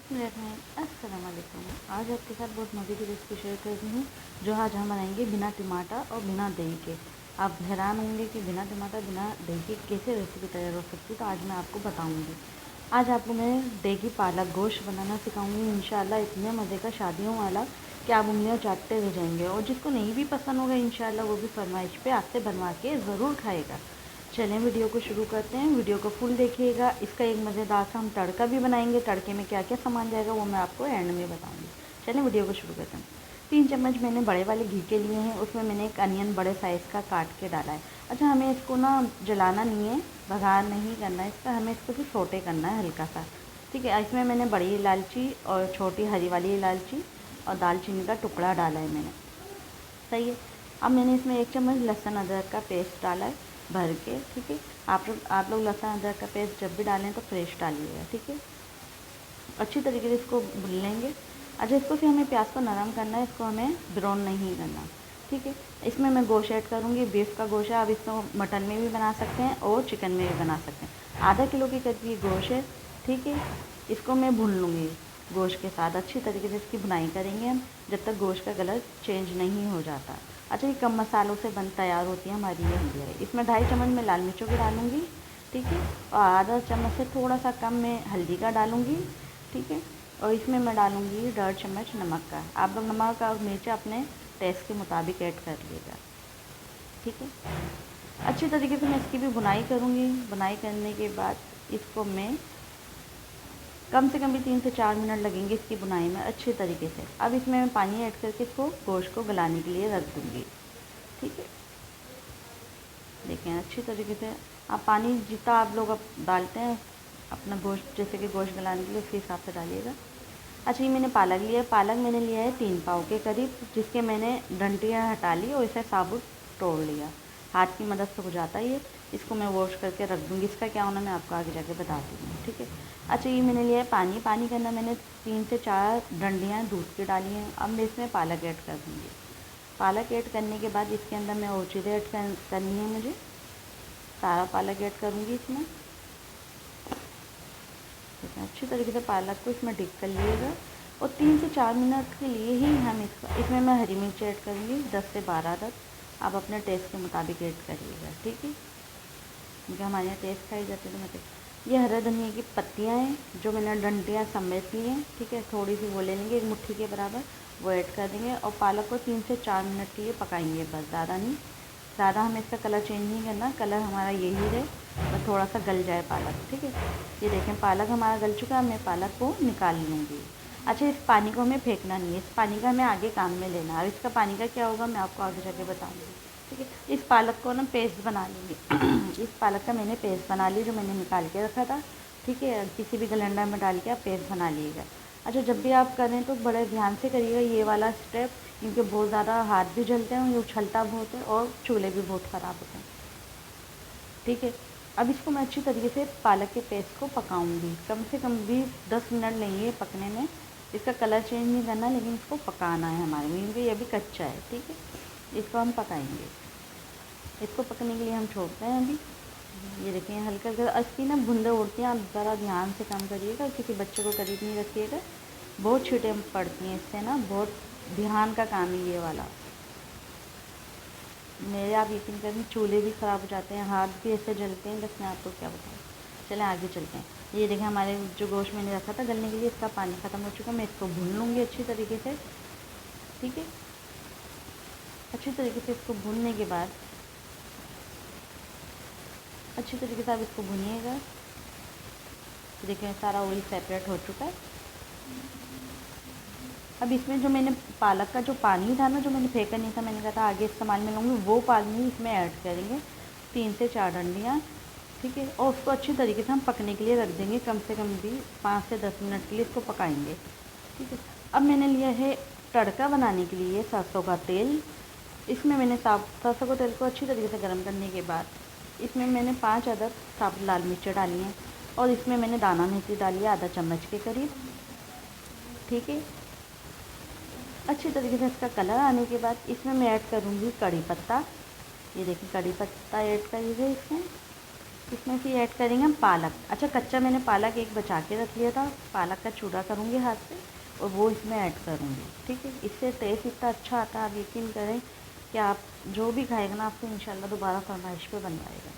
अस्सलाम वालेकुम। आज आपके साथ बहुत मज़े की रेसिपी शेयर कर रही हूँ, जो आज हम बनाएंगे बिना टमाटर और बिना दही के। आप हैरान होंगे कि बिना टमाटर बिना दही के कैसे रेसिपी तैयार हो सकती है, तो आज मैं आपको बताऊँगी। आज आपको मैं देगी पालक गोश्त बनाना सिखाऊंगी इंशाल्लाह। इतने मज़े का शादियों वाला कि आप उंगलियाँ चाटते रह जाएंगे, और जिसको नहीं भी पसंद होगा इंशाल्लाह वो भी फरमाइश पे आपसे बनवा के ज़रूर खाएगा। चलें वीडियो को शुरू करते हैं। वीडियो को फुल देखिएगा। इसका एक मज़ेदार सा हम तड़का भी बनाएंगे। तड़के में क्या क्या सामान जाएगा वो मैं आपको एंड में बताऊंगी। चलें वीडियो को शुरू करते हैं। 3 चम्मच मैंने बड़े वाले घी के लिए हैं। उसमें मैंने एक अनियन बड़े साइज़ का काट के डाला है। अच्छा, हमें इसको ना जलाना नहीं है, बघार नहीं करना है इसका, हमें इसको सिर्फ सोटे करना है हल्का सा। ठीक है। इसमें मैंने बड़ी इलायची और छोटी हरी वाली इलायची और दालचीनी का टुकड़ा डाला है मैंने। सही है। अब मैंने इसमें 1 चम्मच लहसुन अदरक का पेस्ट डाला है भर के। ठीक है। आप लोग लहसुन अदरक का पेस्ट जब भी डालें तो फ्रेश डालिएगा। ठीक है। अच्छी तरीके से इसको भून लेंगे। अच्छा, इसको फिर हमें प्याज को नरम करना है, इसको हमें ब्राउन नहीं करना। ठीक है। इसमें मैं गोश्त ऐड करूँगी, बीफ का गोश्त है। आप इसको मटन में भी बना सकते हैं और चिकन में भी बना सकते हैं। आधा किलो की करीब ये गोश्त है। ठीक है। इसको मैं भून लूँगी गोश्त के साथ। अच्छी तरीके से इसकी भुनाई करेंगे हम, जब तक गोश्त का कलर चेंज नहीं हो जाता। अच्छा, ये कम मसालों से तैयार होती है हमारी ये हल्दी है। इसमें 2.5 चम्मच मैं लाल मिर्चों की डालूँगी। ठीक है। और आधा चम्मच से थोड़ा सा कम मैं हल्दी का डालूँगी। ठीक है। और इसमें मैं डालूँगी 1.5 चम्मच नमक का। आप लोग नमक और मिर्च अपने टेस्ट के मुताबिक ऐड कर लीजिएगा। ठीक है। अच्छी तरीके से मैं इसकी भी बुनाई करूँगी। बुनाई करने के बाद इसको मैं कम से कम भी 3 से 4 मिनट लगेंगे इसकी बुनाई में अच्छे तरीके से। अब इसमें मैं पानी ऐड करके इसको गोश्त को गलाने के लिए रख दूँगी। ठीक है। देखें अच्छी तरीके से आप पानी जितना आप लोग अब डालते हैं अपना गोश्त, जैसे कि गोश्त गलाने के लिए, उसके हिसाब से डालिएगा। अच्छा, ये मैंने पालक लिया है। पालक मैंने लिया है 3 पाव के करीब, जिसके मैंने डंटियाँ हटा ली और इसे साबुत तोड़ लिया। हाथ की मदद से हो जाता है ये। इसको मैं वॉश करके रख दूँगी। इसका क्या होना मैं आपको आगे जाके बताती हूँ। ठीक है। अच्छा, ये मैंने लिया है पानी। पानी के अंदर मैंने 3 से 4 डंडियाँ दूध की डाली हैं। अब मैं इसमें पालक ऐड कर दूँगी। पालक ऐड करने के बाद इसके अंदर मैं और चीज़ें ऐड करनी है मुझे। सारा पालक ऐड करूँगी इसमें। ठीक है। अच्छी तरीके से पालक को इसमें डिप कर लीजिएगा, और 3 से 4 मिनट के लिए ही हम इसमें मैं हरी मिर्च ऐड करूँगी 10 से 12 तक। आप अपने टेस्ट के मुताबिक ऐड करिएगा। ठीक है। क्योंकि हमारे यहाँ टेस्ट खाई जाती है तो मतलब ये हरे धनिया की पत्तियाँ हैं जो मैंने डंडियाँ समेट ली हैं। ठीक है। थोड़ी सी वो ले लेंगे, 1 मुट्ठी के बराबर, वो ऐड कर देंगे और पालक को 3 से 4 मिनट के लिए पकाएंगे, बस, ज़्यादा नहीं। ज़्यादा हमें इसका कलर चेंज नहीं करना, कलर हमारा यही रहे, बस थोड़ा सा गल जाए पालक। ठीक है। ये देखें पालक हमारा गल चुका है, मैं पालक को निकाल लूँगी। अच्छा, इस पानी को हमें फेंकना नहीं है, इस पानी का हमें आगे काम में लेना है। और इसका पानी का क्या होगा मैं आपको आगे जाके बताऊँगी। ठीक है। इस पालक को ना पेस्ट बना लेंगे। इस पालक का मैंने पेस्ट बना लिया जो मैंने निकाल के रखा था। ठीक है। किसी भी ग्राइंडर में डाल के आप पेस्ट बना लीजिएगा। अच्छा, जब भी आप करें तो बड़े ध्यान से करिएगा ये वाला स्टेप, क्योंकि बहुत ज़्यादा हाथ भी जलते हैं, ये उछलता बहुत है और चूल्हे भी बहुत ख़राब होते हैं। ठीक है। अब इसको मैं अच्छी तरीके से पालक के पेस्ट को पकाऊंगी। कम से कम भी 10 मिनट लेंगे पकने में। इसका कलर चेंज नहीं करना, लेकिन इसको पकाना है हमारे में, क्योंकि ये अभी कच्चा है। ठीक है। इसको हम पकाएंगे। इसको पकने के लिए हम छोड़ते हैं अभी। ये देखिए हल्का हल्का इसकी ना बूंदें उड़ती हैं, आप ज़रा ध्यान से काम करिएगा, किसी बच्चे को करीब नहीं रखिएगा। बहुत छींटें पड़ती हैं इससे ना, बहुत ध्यान का काम है ये वाला। मेरे आप यकीन करें चूल्हे भी ख़राब हो जाते हैं, हाथ भी ऐसे जलते हैं, बस मैं आपको क्या बताऊँ। चलें आगे चलते हैं। ये देखें हमारे जो गोश्त मैंने रखा था गलने के लिए, इसका पानी ख़त्म हो चुका है। मैं इसको भून लूँगी अच्छी तरीके से। ठीक है। अच्छी तरीके से इसको भूनने के बाद अच्छी तरीके से आप इसको भूनिएगा। देखिए सारा ऑयल सेपरेट हो चुका है। अब इसमें जो मैंने पालक का जो पानी था ना, जो मैंने फेंका नहीं था, मैंने कहा था आगे इस्तेमाल में लूँगी, वो पानी इसमें ऐड करेंगे, 3 से 4 डंडियाँ। ठीक है। और उसको अच्छी तरीके से हम पकने के लिए रख देंगे, कम से कम भी 5 से 10 मिनट के लिए इसको पकाएंगे। ठीक है। अब मैंने लिया है तड़का बनाने के लिए सरसों का तेल। इसमें मैंने सरसों के तेल को अच्छी तरीके से गर्म करने के बाद इसमें मैंने 5 अदद साबुत लाल मिर्चें डाली हैं, और इसमें मैंने दाना मेथी डाली है आधा चम्मच के करीब। ठीक है। अच्छी तरीके से इसका कलर आने के बाद इसमें मैं ऐड करूँगी कड़ी पत्ता। ये देखिए कड़ी पत्ता ऐड करिए इसमें। इसमें फिर ऐड करेंगे हम पालक। अच्छा, कच्चा मैंने पालक एक बचा के रख लिया था, पालक का चूरा करूँगी हाथ से और वो इसमें ऐड करूँगी। ठीक है, इससे टेस्ट इतना अच्छा आता है, आप यकीन करें कि आप जो भी खाएगा ना आपको इंशाल्लाह दोबारा फरमाइश पे बनवाएगा।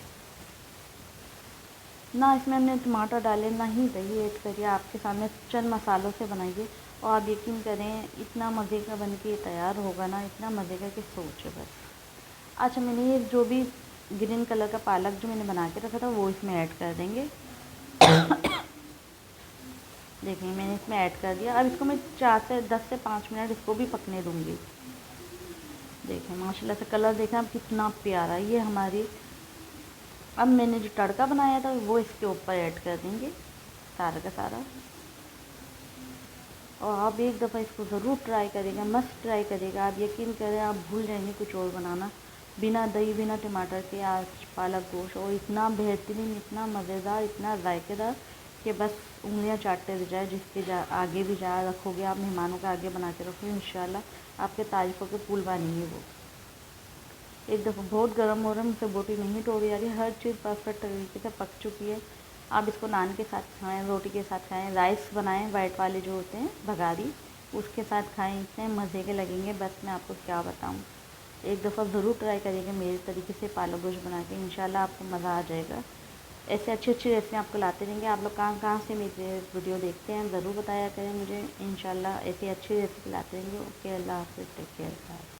ना इसमें हमने टमाटर डाले ना ही दही ऐड करिए, आपके सामने चंद मसालों से बनाइए और आप यकीन करें इतना मज़े का बन के तैयार होगा ना, इतना मज़े का कि सोचो बस। अच्छा, मैंने ये जो भी ग्रीन कलर का पालक जो मैंने बना के रखा था वो इसमें ऐड कर देंगे। देखिए मैंने इसमें ऐड कर दिया। अब इसको मैं 10 से 5 मिनट इसको भी पकने दूँगी। देखें माशाल्लाह से कलर देखें आप कितना प्यारा। ये हमारी, अब मैंने जो तड़का बनाया था वो इसके ऊपर ऐड कर देंगे सारा का सारा। और आप एक दफ़ा इसको ज़रूर ट्राई करिएगा, मस्त ट्राई करिएगा। आप यकीन करें आप भूल जाएंगे कुछ और बनाना। बिना दही बिना टमाटर के आज पालक गोश्त, और इतना बेहतरीन, इतना मज़ेदार, इतना जायकेदार कि बस उंगलियां चाटते रह जाए। जिसके आगे भी जा रखोगे आप, मेहमानों के आगे बना के रखोगे, इंशाल्लाह आपके तारीफ़ों के पुल बनेंगे वो। एक दफ़ा बहुत गर्म हो रहा है, मुझसे बोटी नहीं तोड़ी जा रही, हर चीज़ परफेक्ट तरीके से पक चुकी है। आप इसको नान के साथ खाएं, रोटी के साथ खाएं, राइस बनाएं वाइट वाले जो होते हैं भगारी, उसके साथ खाएं, इतने मज़े के लगेंगे बस मैं आपको क्या बताऊं। एक दफ़ा ज़रूर ट्राई करिएगा मेरे तरीके से पालक गोश्त बना के, इंशाल्लाह आपको मज़ा आ जाएगा। ऐसे अच्छी अच्छी रेसिपी आपको लाते रहेंगे। आप लोग कहाँ कहाँ से मेरे वीडियो देखते हैं ज़रूर बताया करें मुझे, इंशाल्लाह ऐसी अच्छी रेसिपी लाते रहेंगे। ओके, अल्लाह हाफ़िज़, टेक केयर।